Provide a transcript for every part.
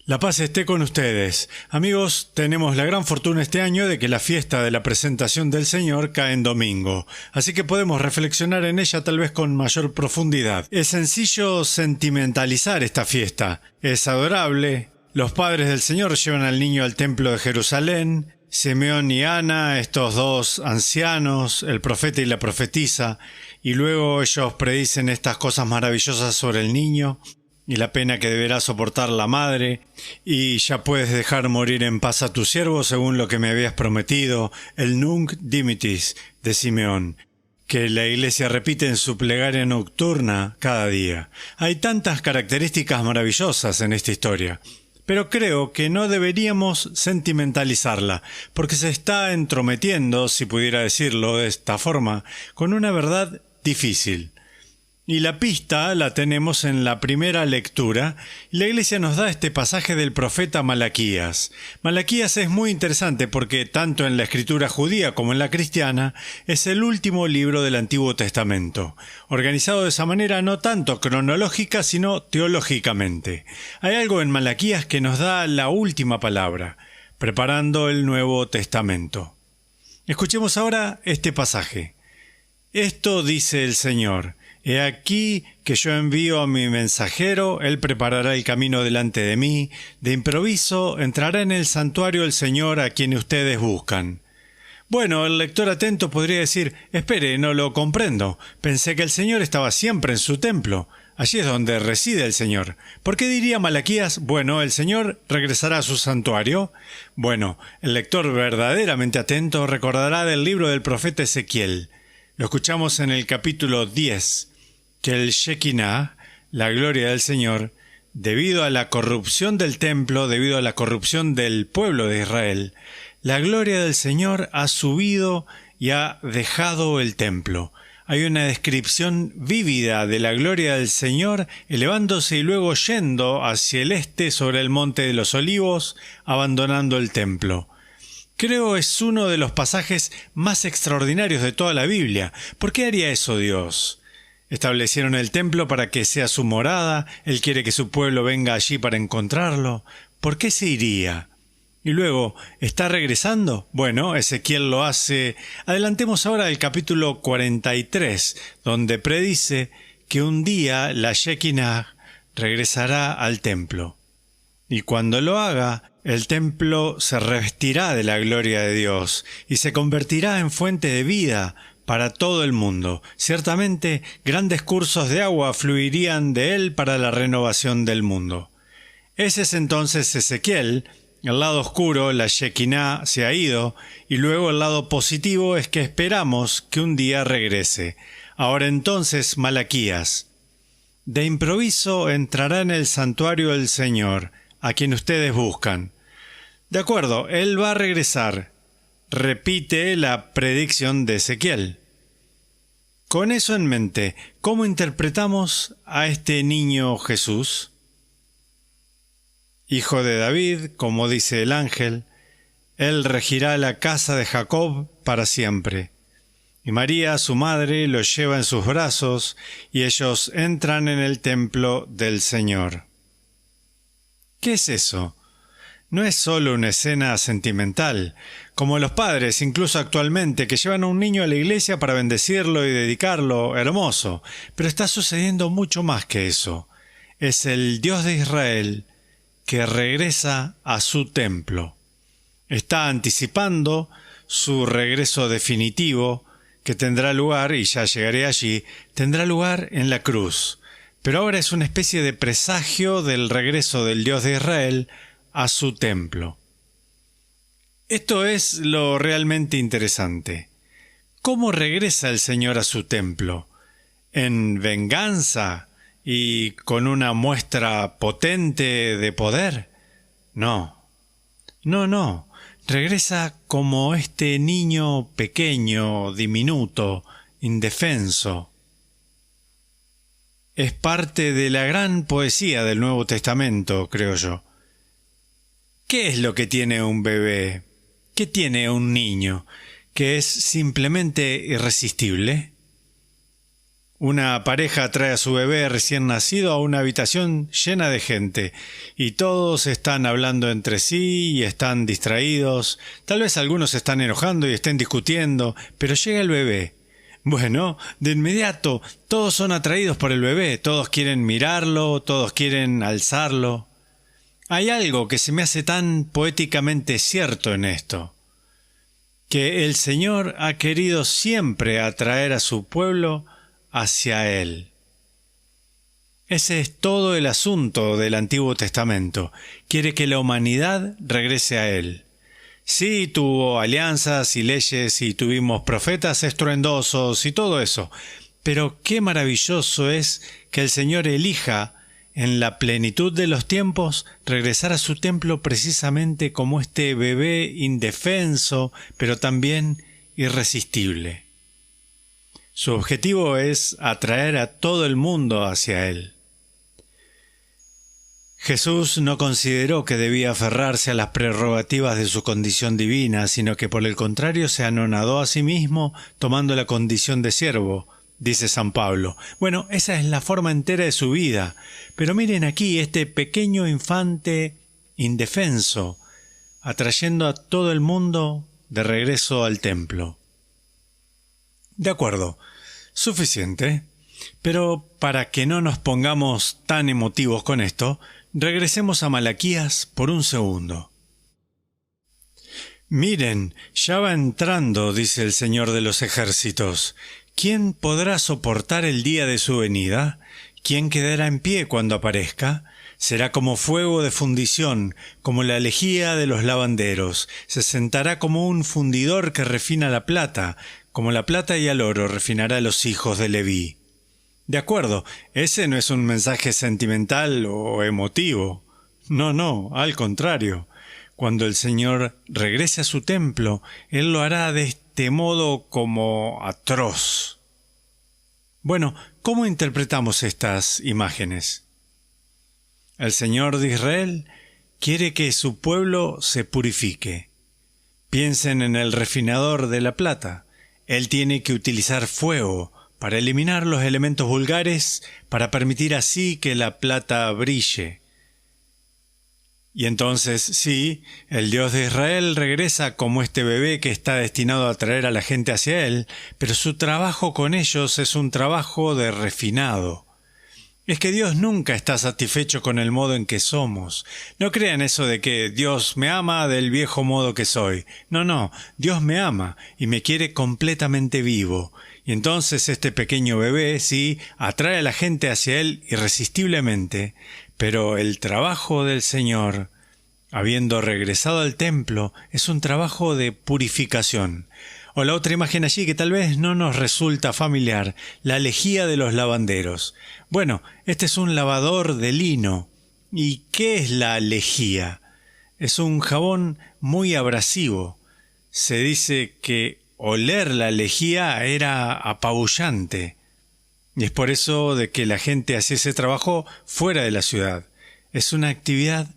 La paz esté con ustedes. Amigos, tenemos la gran fortuna este año de que la fiesta de la presentación del Señor cae en domingo, así que podemos reflexionar en ella tal vez con mayor profundidad. Es sencillo sentimentalizar esta fiesta. Es adorable. Los padres del Señor llevan al niño al templo de Jerusalén. Simeón y Ana, estos dos ancianos, el profeta y la profetisa, y luego ellos predicen estas cosas maravillosas sobre el niño y la pena que deberá soportar la madre, y ya puedes dejar morir en paz a tu siervo según lo que me habías prometido, el Nunc Dimittis de Simeón, que la Iglesia repite en su plegaria nocturna cada día. Hay tantas características maravillosas en esta historia, pero creo que no deberíamos sentimentalizarla, porque se está entrometiendo, si pudiera decirlo de esta forma, con una verdad difícil. Y la pista la tenemos en la primera lectura, y la Iglesia nos da este pasaje del profeta Malaquías. Malaquías es muy interesante porque tanto en la escritura judía como en la cristiana es el último libro del Antiguo Testamento, organizado de esa manera no tanto cronológica sino teológicamente. Hay algo en Malaquías que nos da la última palabra, preparando el Nuevo Testamento. Escuchemos ahora este pasaje. Esto dice el Señor: He aquí que yo envío a mi mensajero, él preparará el camino delante de mí, de improviso entrará en el santuario el Señor a quien ustedes buscan. Bueno, el lector atento podría decir: espere, no lo comprendo, pensé que el Señor estaba siempre en su templo, allí es donde reside el Señor. ¿Por qué diría Malaquías: bueno, el Señor regresará a su santuario? Bueno, el lector verdaderamente atento recordará del libro del profeta Ezequiel. Lo escuchamos en el capítulo 10, que el Shekinah, la gloria del Señor, debido a la corrupción del templo, debido a la corrupción del pueblo de Israel, la gloria del Señor ha subido y ha dejado el templo. Hay una descripción vívida de la gloria del Señor elevándose y luego yendo hacia el este sobre el monte de los Olivos, abandonando el templo. Creo es uno de los pasajes más extraordinarios de toda la Biblia. ¿Por qué haría eso Dios? Establecieron el templo para que sea su morada, Él quiere que su pueblo venga allí para encontrarlo. ¿Por qué se iría? Y luego, ¿está regresando? Bueno, Ezequiel lo hace. Adelantemos ahora al capítulo 43, donde predice que un día la Shekinah regresará al templo. Y cuando lo haga, el templo se revestirá de la gloria de Dios y se convertirá en fuente de vida para todo el mundo. Ciertamente, grandes cursos de agua fluirían de él para la renovación del mundo. Ese es entonces Ezequiel. El lado oscuro, la Shekinah, se ha ido, y luego el lado positivo es que esperamos que un día regrese. Ahora entonces, Malaquías. De improviso entrará en el santuario el Señor, a quien ustedes buscan. De acuerdo, Él va a regresar. Repite la predicción de Ezequiel. Con eso en mente, ¿cómo interpretamos a este niño Jesús? Hijo de David, como dice el ángel, Él regirá la casa de Jacob para siempre. Y María, su madre, lo lleva en sus brazos, y ellos entran en el templo del Señor. ¿Qué es eso? No es solo una escena sentimental, como los padres, incluso actualmente, que llevan a un niño a la iglesia para bendecirlo y dedicarlo, hermoso, pero está sucediendo mucho más que eso. Es el Dios de Israel que regresa a su templo. Está anticipando su regreso definitivo, que tendrá lugar, y ya llegaré allí, tendrá lugar en la cruz. Pero ahora es una especie de presagio del regreso del Dios de Israel a su templo. Esto es lo realmente interesante. ¿Cómo regresa el Señor a su templo? ¿En venganza y con una muestra potente de poder? No. Regresa como este niño pequeño, diminuto, indefenso. Es parte de la gran poesía del Nuevo Testamento, creo yo. ¿Qué es lo que tiene un bebé? ¿Qué tiene un niño? ¿Que es simplemente irresistible? Una pareja trae a su bebé recién nacido a una habitación llena de gente y todos están hablando entre sí y están distraídos. Tal vez algunos se están enojando y estén discutiendo, pero llega el bebé. Bueno, de inmediato todos son atraídos por el bebé, todos quieren mirarlo, todos quieren alzarlo. Hay algo que se me hace tan poéticamente cierto en esto, que el Señor ha querido siempre atraer a su pueblo hacia Él. Ese es todo el asunto del Antiguo Testamento. Quiere que la humanidad regrese a Él. Sí, tuvo alianzas y leyes y tuvimos profetas estruendosos y todo eso, pero qué maravilloso es que el Señor elija en la plenitud de los tiempos regresar a su templo precisamente como este bebé indefenso, pero también irresistible. Su objetivo es atraer a todo el mundo hacia Él. Jesús no consideró que debía aferrarse a las prerrogativas de su condición divina, sino que por el contrario se anonadó a sí mismo tomando la condición de siervo, dice San Pablo. Bueno, esa es la forma entera de su vida. Pero miren aquí este pequeño infante indefenso, atrayendo a todo el mundo de regreso al templo. De acuerdo, suficiente. Pero para que no nos pongamos tan emotivos con esto, regresemos a Malaquías por un segundo. Miren, ya va entrando, dice el Señor de los ejércitos. ¿Quién podrá soportar el día de su venida? ¿Quién quedará en pie cuando aparezca? Será como fuego de fundición, como la lejía de los lavanderos. Se sentará como un fundidor que refina la plata, como la plata y el oro refinará a los hijos de Leví. De acuerdo, ese no es un mensaje sentimental o emotivo. No, al contrario. Cuando el Señor regrese a su templo, Él lo hará de este modo como atroz. Bueno, ¿cómo interpretamos estas imágenes? El Señor de Israel quiere que su pueblo se purifique. Piensen en el refinador de la plata. Él tiene que utilizar fuego para eliminar los elementos vulgares, para permitir así que la plata brille. Y entonces, sí, el Dios de Israel regresa como este bebé que está destinado a atraer a la gente hacia Él, pero su trabajo con ellos es un trabajo de refinado. Es que Dios nunca está satisfecho con el modo en que somos. No crean eso de que Dios me ama del viejo modo que soy. No, Dios me ama y me quiere completamente vivo. Y entonces este pequeño bebé, sí, atrae a la gente hacia Él irresistiblemente, pero el trabajo del Señor, habiendo regresado al templo, es un trabajo de purificación. O la otra imagen allí que tal vez no nos resulta familiar, la lejía de los lavanderos. Bueno, este es un lavador de lino. ¿Y qué es la lejía? Es un jabón muy abrasivo. Se dice que oler la lejía era apabullante. Y es por eso de que la gente hacía ese trabajo fuera de la ciudad. Es una actividad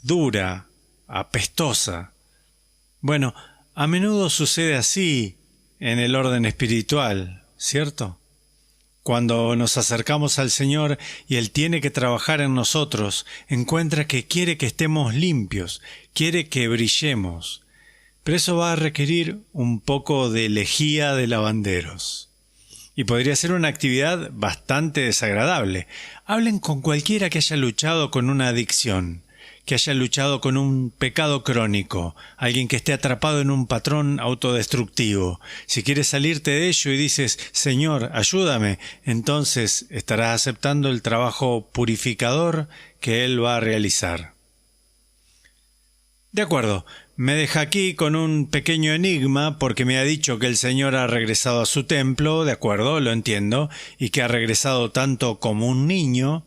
dura, apestosa. Bueno, a menudo sucede así en el orden espiritual, ¿cierto? Cuando nos acercamos al Señor y Él tiene que trabajar en nosotros, encuentra que quiere que estemos limpios, quiere que brillemos. Pero eso va a requerir un poco de lejía de lavanderos. Y podría ser una actividad bastante desagradable. Hablen con cualquiera que haya luchado con una adicción, que haya luchado con un pecado crónico, alguien que esté atrapado en un patrón autodestructivo. Si quieres salirte de ello y dices, Señor, ayúdame, entonces estarás aceptando el trabajo purificador que Él va a realizar. De acuerdo, me deja aquí con un pequeño enigma porque me ha dicho que el Señor ha regresado a su templo, de acuerdo, lo entiendo, y que ha regresado tanto como un niño,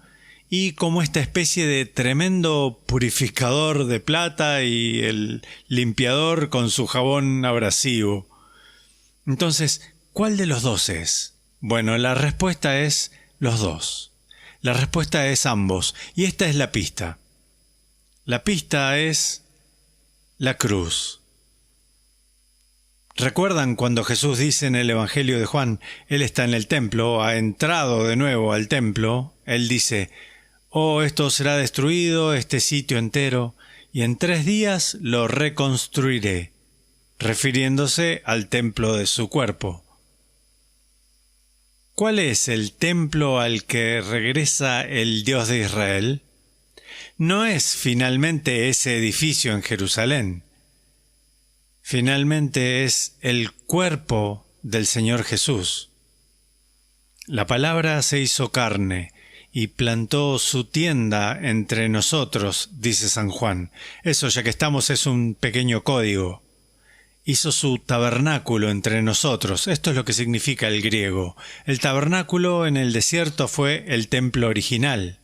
y como esta especie de tremendo purificador de plata y el limpiador con su jabón abrasivo. Entonces, ¿cuál de los dos es? Bueno, la respuesta es los dos. La respuesta es ambos, y esta es la pista. La pista es la cruz. ¿Recuerdan cuando Jesús dice en el Evangelio de Juan, Él está en el templo, ha entrado de nuevo al templo? Él dice, «Oh, esto será destruido, este sitio entero, y en 3 días lo reconstruiré», refiriéndose al templo de su cuerpo. ¿Cuál es el templo al que regresa el Dios de Israel? No es finalmente ese edificio en Jerusalén. Finalmente es el cuerpo del Señor Jesús. La palabra se hizo carne y plantó su tienda entre nosotros, dice San Juan. Eso, ya que estamos, es un pequeño código. Hizo su tabernáculo entre nosotros. Esto es lo que significa el griego. El tabernáculo en el desierto fue el templo original.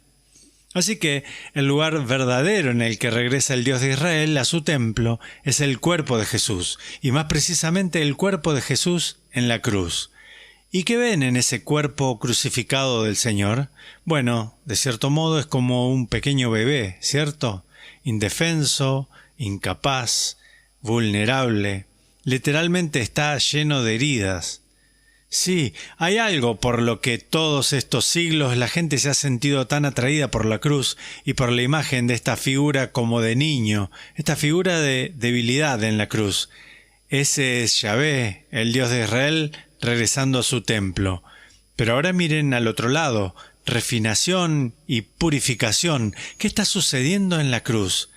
Así que el lugar verdadero en el que regresa el Dios de Israel a su templo es el cuerpo de Jesús, y más precisamente el cuerpo de Jesús en la cruz. ¿Y qué ven en ese cuerpo crucificado del Señor? Bueno, de cierto modo es como un pequeño bebé, ¿cierto? Indefenso, incapaz, vulnerable. Literalmente está lleno de heridas. Sí, hay algo por lo que todos estos siglos la gente se ha sentido tan atraída por la cruz y por la imagen de esta figura como de niño, esta figura de debilidad en la cruz. Ese es Yahvé, el Dios de Israel, regresando a su templo. Pero ahora miren al otro lado, refinación y purificación. ¿Qué está sucediendo en la cruz?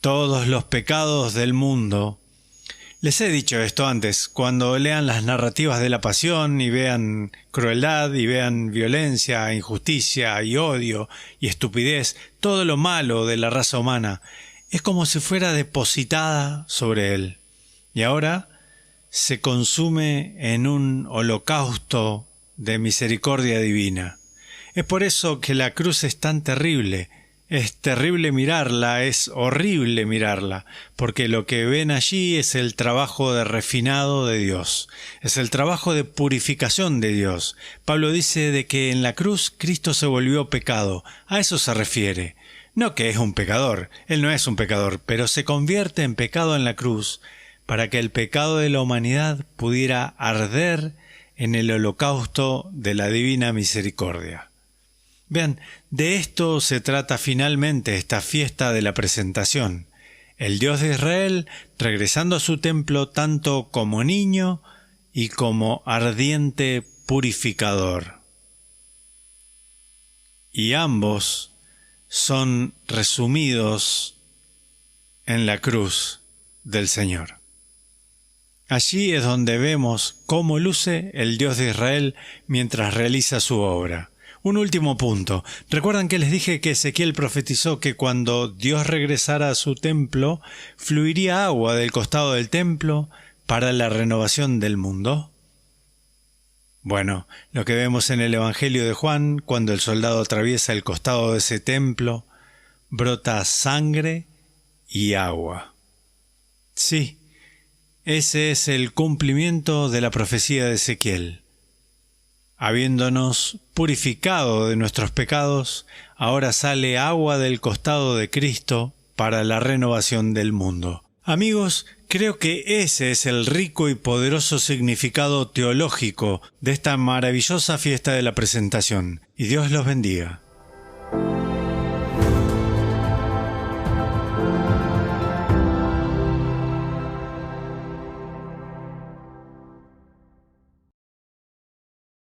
Todos los pecados del mundo. Les he dicho esto antes, cuando lean las narrativas de la pasión y vean crueldad y vean violencia, injusticia y odio y estupidez, todo lo malo de la raza humana, es como si fuera depositada sobre él. Y ahora se consume en un holocausto de misericordia divina. Es por eso que la cruz es tan terrible. Es terrible mirarla, es horrible mirarla, porque lo que ven allí es el trabajo de refinado de Dios, es el trabajo de purificación de Dios. Pablo dice de que en la cruz Cristo se volvió pecado, a eso se refiere. No que es un pecador, Él no es un pecador, pero se convierte en pecado en la cruz, para que el pecado de la humanidad pudiera arder en el holocausto de la divina misericordia. Vean, de esto se trata finalmente esta fiesta de la presentación. El Dios de Israel regresando a su templo tanto como niño y como ardiente purificador. Y ambos son resumidos en la cruz del Señor. Allí es donde vemos cómo luce el Dios de Israel mientras realiza su obra. Un último punto. ¿Recuerdan que les dije que Ezequiel profetizó que cuando Dios regresara a su templo, fluiría agua del costado del templo para la renovación del mundo? Bueno, lo que vemos en el Evangelio de Juan, cuando el soldado atraviesa el costado de ese templo, brota sangre y agua. Sí, ese es el cumplimiento de la profecía de Ezequiel. Habiéndonos purificado de nuestros pecados, ahora sale agua del costado de Cristo para la renovación del mundo. Amigos, creo que ese es el rico y poderoso significado teológico de esta maravillosa fiesta de la presentación. Y Dios los bendiga.